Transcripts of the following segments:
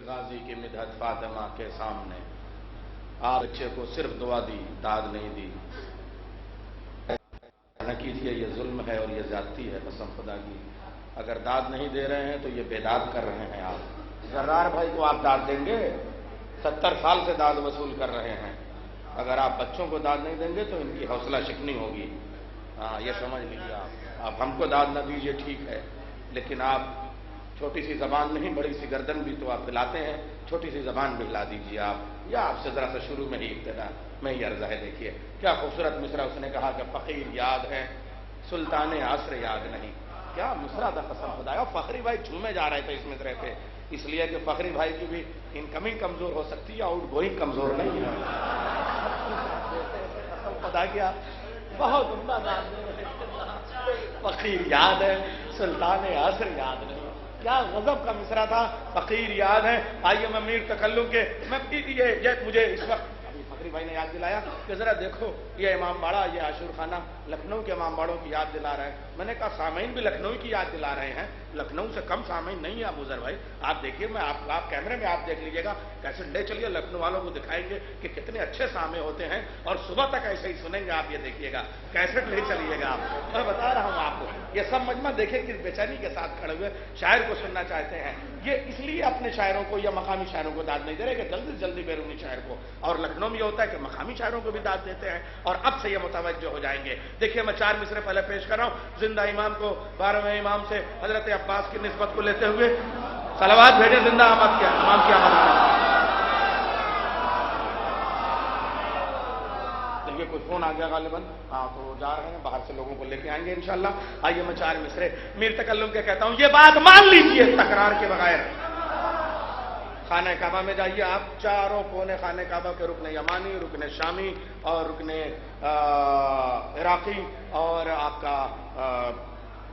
गाजी की मिदहत फातिमा के सामने। आप बच्चे को सिर्फ दुआ दी, दाद नहीं दी। न कीजिए, ये जुल्म है और ये ज्यादती है कसम खुदा की। अगर दाद नहीं दे रहे हैं तो ये बेदाद कर रहे हैं आप। जर्रार भाई को आप दाद देंगे? 70 साल से दाद वसूल कर रहे हैं। अगर आप बच्चों को दाद नहीं देंगे तो इनकी हौसला शिकनी होगी। हाँ, ये समझ लीजिए आप हमको दाद न दीजिए ठीक है, लेकिन आप छोटी सी जबान नहीं, बड़ी सी गर्दन भी तो आप हिलाते हैं, छोटी सी जबान भी हिला दीजिए आप। या आपसे जरा सा शुरू में ही इब्तिदा में ही अर्जा है। देखिए क्या खूबसूरत मिसरा उसने कहा कि फकीर याद है, सुल्तान असर याद नहीं। क्या मिसरा था कसम खुदाया। फखरी भाई झूमे जा रहे थे इस मिसरे पे, इसलिए कि फखरी भाई की भी इनकमिंग कमजोर हो सकती है, आउट गोइंग कमजोर नहीं है। कसम खुदा किया बहुत उम्दा बात है। फकीर याद है, सुल्तान असर याद नहीं। क्या गजब का मिसरा था। फकीर याद है। आइए मैं मीर तकल्लुम के ये मुझे इस वक्त अभी फकरी भाई ने याद दिलाया कि जरा देखो ये इमाम बाड़ा, ये आशूर खाना लखनऊ के इमाम बाड़ों की याद दिला रहा है। मैंने कहा सामीन भी लखनऊ की याद दिला रहे हैं, लखनऊ से कम सामीन नहीं है अबूजर भाई। आप देखिए, मैं आप कैमरे में आप देख लीजिएगा, कैसे ले चलिए लखनऊ वालों को दिखाएंगे कि कितने अच्छे सामे होते हैं, और सुबह तक ऐसे ही सुनेंगे आप। ये देखिएगा कैसेट ले चलिएगा आप। मैं बता रहा हूं आपको, ये सब मजमा देखे किस बेचैनी के साथ खड़े हुए शायर को सुनना चाहते हैं। ये इसलिए अपने शायरों को या मकामी शायरों को दाद नहीं दे रहे कि जल्दी से जल्दी बैरूनी शायर को, और लखनऊ में ये होता है कि मकामी शायरों को भी दाद देते हैं, और अब से ये मुतवज्जो हो जाएंगे। देखिए मैं 4 मिसरे पहले पेश कर रहा हूं। जिंदा इमाम को 12वें इमाम से हजरत अब्बास की निस्बत को लेते हुए सलावत भेजे जिंदा अहमद के इमाम की आमद। देखिए कोई फोन आ गया गालिबन, हाँ तो जा रहे हैं, बाहर से लोगों को लेके आएंगे इंशाल्लाह। आइए मैं 4 मिसरे मीर तकल्लुम के कहता हूं। ये बात मान लीजिए तकरार के बगैर, खाने काबा में जाइए आप, चारों कोने खाने काबा के रुकने यमानी, रुकने शामी और रुकने इराकी और आपका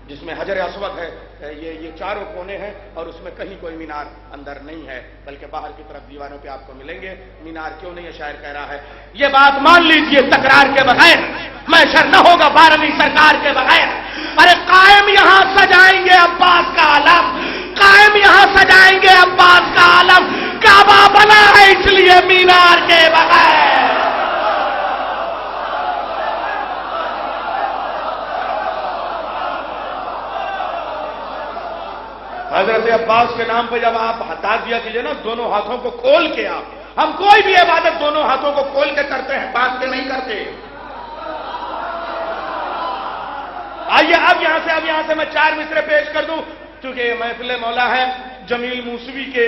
जिसमें हजर अस्वद है, ये चारों कोने हैं, और उसमें कहीं कोई मीनार अंदर नहीं है, बल्कि बाहर की तरफ दीवारों पे आपको मिलेंगे। मीनार क्यों नहीं है, शायर कह रहा है। ये बात मान लीजिए तकरार के बगैर, मैशर न होगा 12वीं सरकार के बगैर। अरे कायम यहां सजाएंगे अब्बास का आलम, कायम यहां सजाएंगे अब्बास का आलम। काबा बना है इसलिए मीनार के बगैर। हजरत अब्बास के नाम पर जब आप हटा दिया कीजिए ना, दोनों हाथों को खोल के आप, हम कोई भी इबादत दोनों हाथों को खोल के करते हैं, बांध के नहीं करते। आइए अब यहां से मैं 4 मिसरे पेश कर दूं, क्योंकि ये महफिल मौला है। जमील मूसवी के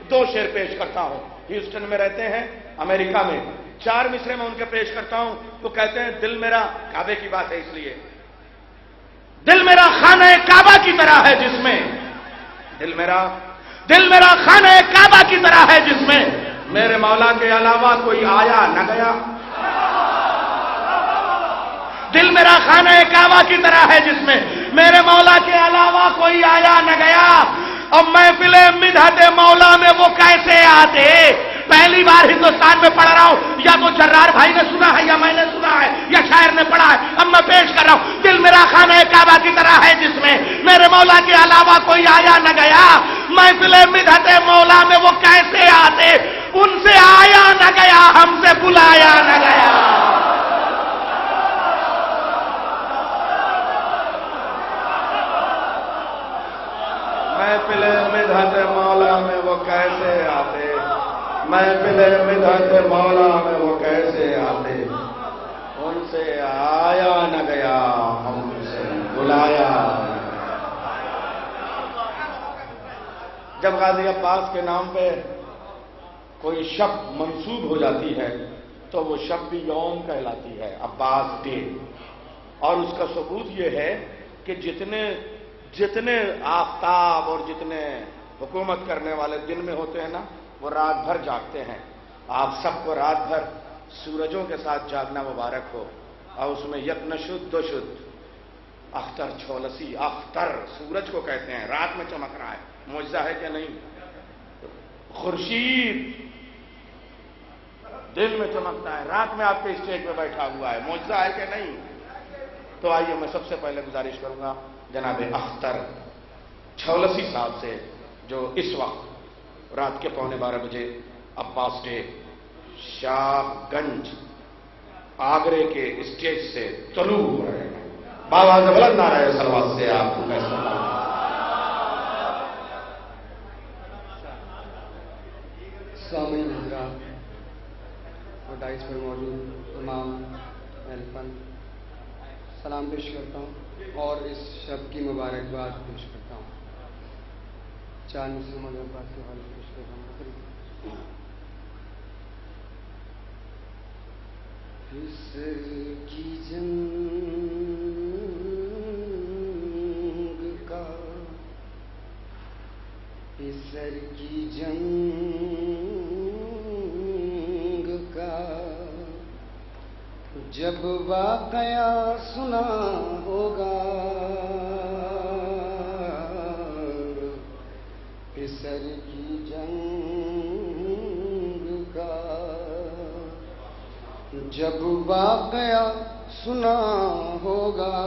2 शेर पेश करता हूं। ह्यूस्टन में रहते हैं, अमेरिका में। 4 मिसरे में उनके पेश करता हूं। तो कहते हैं, दिल मेरा, काबे की बात है इसलिए, दिल मेरा खाना काबा की तरह है जिसमें, दिल मेरा खाना काबा की तरह है जिसमें मेरे मौला के अलावा कोई आया न गया। दिल मेरा खाना काबा की तरह है जिसमें मेरे मौला के अलावा कोई आया न गया। अब महफिले मिदहत मौला में वो कैसे आते। पहली बार हिंदुस्तान में पढ़ रहा हूं, या तो जर्रार भाई ने सुना है, या मैंने सुना है, या शायर ने पढ़ा है। अब मैं पेश कर रहा हूं। दिल मेरा खाना काबा की तरह है जिसमें मेरे मौला के अलावा कोई आया न गया। महफिले मिदहत मौला में वो कैसे आते, उनसे आया न गया, हमसे बुलाया न गया। महफिले मिदहत मौला में वो कैसे आते, महफिले मिदहत मौला में वो कैसे आते, उनसे आया न गया, हमसे बुलाया। जब गाजी अब्बास के नाम पे कोई शब्द मंसूब हो जाती है तो वो शब्द यौम कहलाती है, अब्बास डे। और उसका सबूत ये है कि जितने आफताब और जितने हुकूमत करने वाले दिन में होते हैं ना, वो रात भर जागते हैं। आप सबको रात भर सूरजों के साथ जागना मुबारक हो। और उसमें यत्नशुद्ध शुद्ध अख्तर छोलसी, अख्तर सूरज को कहते हैं, रात में चमक रहा है, मुआजिजा है क्या नहीं। खुर्शीद दिन में चमकता है, रात में आपके स्टेज पे बैठा हुआ है, मुआजिजा है क्या नहीं। तो आइए मैं सबसे पहले गुजारिश करूंगा जनाब अख्तर छोलसी साहब से, जो इस वक्त رات کے 11:15 عباس ڈے شاہ گنج آگرے کے اسٹیج سے طلوع ہو رہے ہیں. بابا سے بلند نعرہ ہے صلوات سے آپ کو فیصلہ. سامعین حضرات اور ڈائس پر موجود تمام اہل فن، سلام پیش کرتا ہوں اور اس شب کی مبارکباد پیش کرتا ہوں. چار مسلم مبارکباد کے حوالے پیش کرتا ہوں. فسر کی جنگ کا، فسر کی جنگ کا جب واقعہ سنا ہوگا، فسر کی جنگ کا جب واقعہ سنا ہوگا،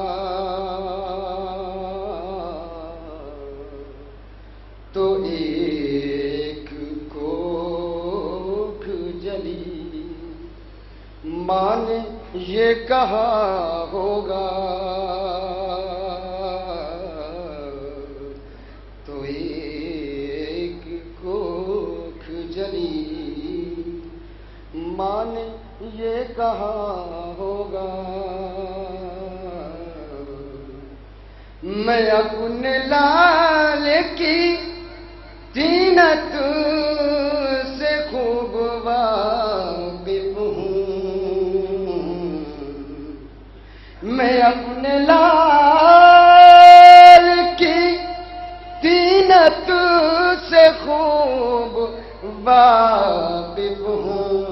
تو ایک کوکھ جلی ماں نے یہ کہا ہوگا، تو ایک کوکھ جلی ماں نے یہ کہا ہوگا. میں اپنے لال کی طینت سے خوب واقف ہوں، میں اپنے لال کی طینت سے خوب واقف ہوں.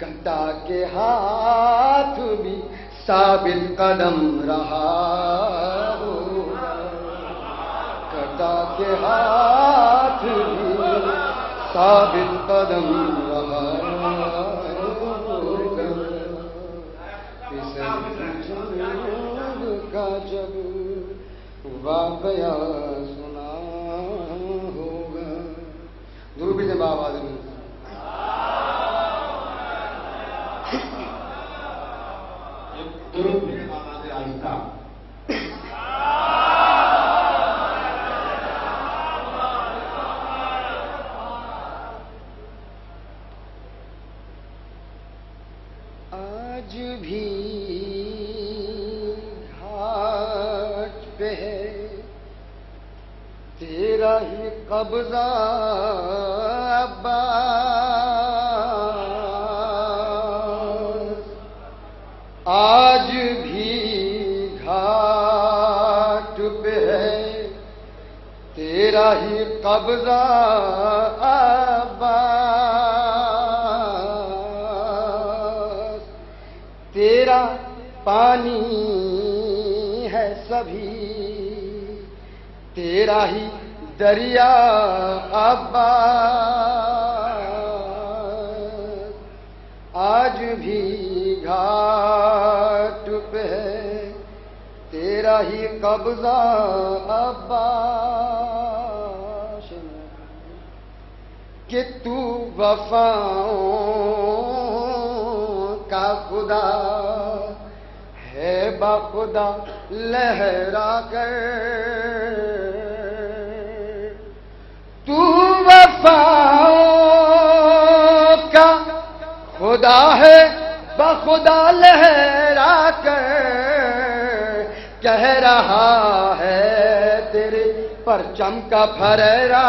گدا کے ہاتھ بھی ثابت قدم رہا ہوگا، گدا کے ہاتھ بھی ثابت قدم رہا ہوگا. فسر کی جنگ کا جب واقعہ سنا ہوگا. درود سے بآواز میں درود میرے آواز آہستہ. آج بھی گھاٹ پہ ہے تیرا ہی قبضہ عباس، آج بھی گھاٹ پہ ہے تیرا ہی قبضہ عباس، تیرا پانی ہے سبھی تیرا ہی دریا عباس، آج بھی گھاٹ پہ ہے تیرا ہی قبضہ عباس، کہ تو وفاؤں کا خدا ہے بخدا لہرا کر، تو وفاؤں کا خدا ہے بخدا لہرا کر، کہہ رہا ہے تیرے پرچم کا پھریرا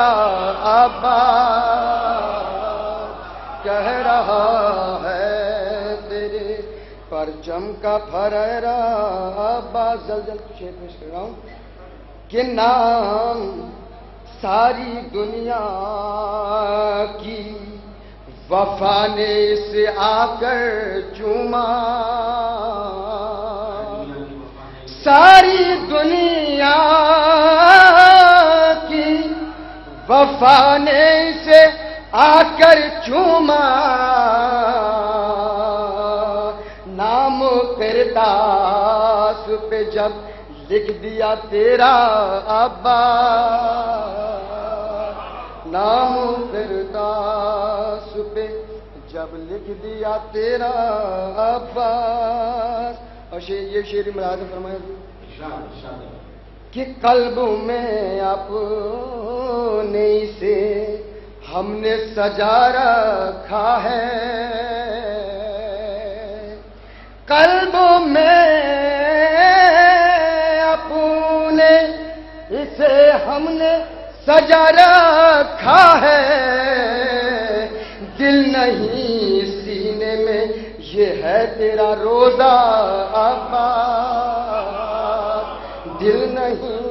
عباس، کہہ رہا ہے تیرے پرچم کا پھریرا عباس. زلزل شعر پیش کر رہا ہوں کہ نام ساری دنیا کی وفا نے اسے آ کر چوما، ساری دنیا کی وفا نے اسے آ کر چوما، نام کرتاس پہ جب لکھ دیا تیرا عباس، نام فردوس پہ جب لکھ دیا تیرا عباس. اور یہ شعر ملاد فرمائے کہ قلب میں اپنے سے ہم نے سجا رکھا ہے. قلب میں اپنے اسے ہم نے سجا رکھا ہے. دل نہیں سینے میں یہ ہے تیرا روزہ عباس. دل نہیں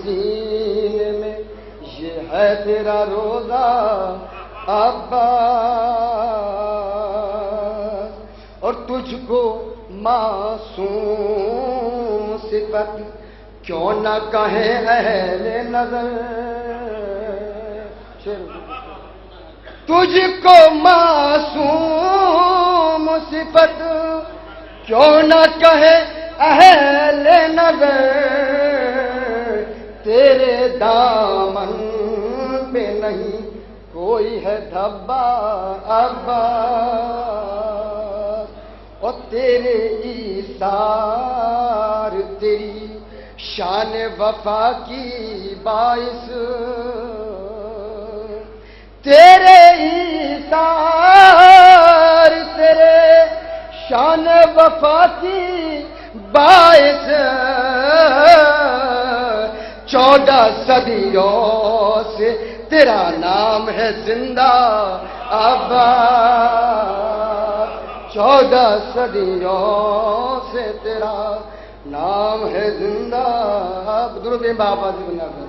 سینے میں یہ ہے تیرا روزہ عباس. اور تجھ کو معصوم صفت کیوں نہ کہیں اہل نظر. تجھ کو معصوم صفت کیوں نہ کہے اہل نظر. تیرے دامن پہ نہیں کوئی ہے دھبا عباس. اور تیرے ایثار تیری شان وفا کی باعث. تیرے ایثار تیرے شان وفا کی باعث 14 صدیوں سے تیرا نام ہے زندہ عباس. 14 صدیوں سے تیرا نام ہے زندہ. درود بابا سے بنا کر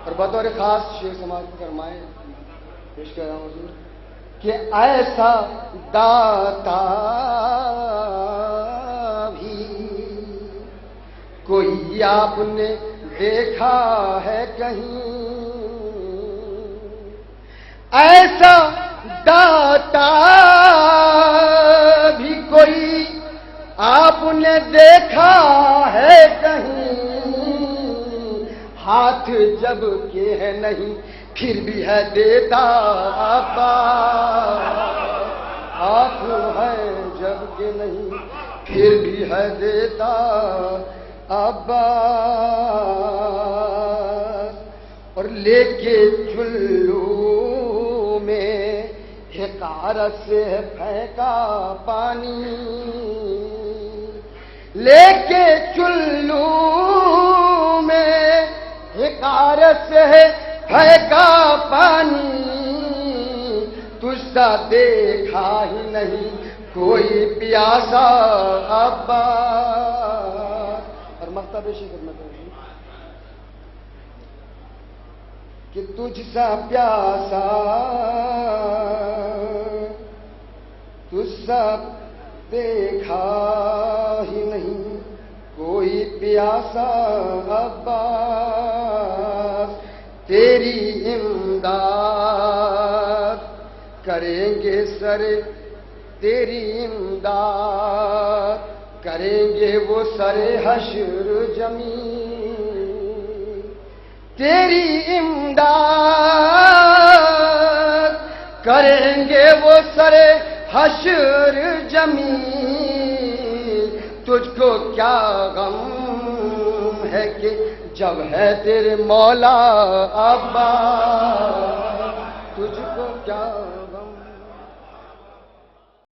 اور بطور خاص شیخ سماعت فرمائے پیش کر رہا ہوں حضور کہ ایسا داتا بھی کوئی آپ نے دیکھا ہے کہیں. ایسا داتا بھی کوئی آپ نے دیکھا ہے کہیں. ہاتھ جب کہ ہے نہیں پھر بھی ہے دیتا عباس. ہاتھ ہے جب کہ نہیں پھر بھی ہے دیتا عباس. اور لے کے چلو میں حقارت سے پھینکا پانی. لے کے چلو میں حقارت سے پھینکا پانی. تجھ سا دیکھا ہی نہیں کوئی پیاسا عباس. اور مختہ پیشی کرنا چاہیے کہ تجھ سا پیاسا تجھ سا دیکھا ہی نہیں کوئی پیاسا عباس. تیری امداد کریں گے سر تیری امداد کریں گے وہ سر حشر جمیل. تیری امداد کریں گے وہ سر حشر جمیل. تجھ کو کیا غم ہے کہ جب ہے تیرے مولا عباس. تجھ کو کیا غم